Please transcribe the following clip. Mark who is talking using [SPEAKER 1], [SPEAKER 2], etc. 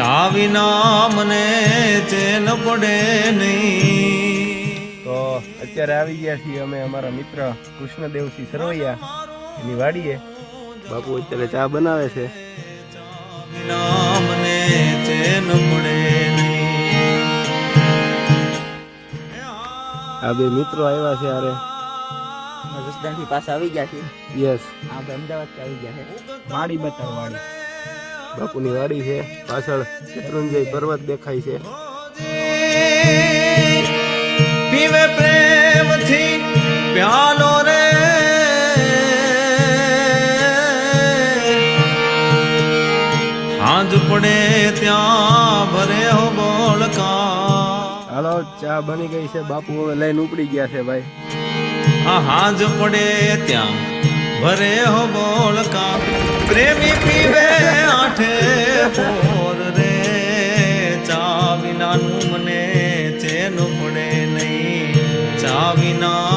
[SPEAKER 1] ચા વિના મને ચેન પડે નહીં.
[SPEAKER 2] તો અત્યારે આવી ગયા છીએ અમે અમારા મિત્ર કૃષ્ણદેવસિંહ સરવૈયા એની વાડીએ. બાપુ અત્યારે ચા બનાવે છે.
[SPEAKER 1] વિના મને ચેન પડે નહીં.
[SPEAKER 2] આ બે મિત્રો આવ્યા છે અરે
[SPEAKER 3] જસદણથી પાછા આવી ગયા છે.
[SPEAKER 2] યસ,
[SPEAKER 3] આ અમદાવાદથી આવી ગયા છે. વાડી બતાવ વાડી.
[SPEAKER 2] બાપુની વાડી છે. પાછળ શત્રુંજય પર્વત દેખાય છે.
[SPEAKER 1] પીવે પ્રેમથી પ્યાલો રે હાંજ પડે ત્યાં ભરે હો બોલકા.
[SPEAKER 2] હાલો, ચા બની ગઈ છે. બાપુ હવે લઈને ઉપડી ગયા છે ભાઈ.
[SPEAKER 1] આ હાંજ પડે ત્યાં ભરે હો બોલકા. પ્રેમી પીવે આઠે પોર રે ચા વિનાનું મને ચેન પડે નહીં. ચા વિના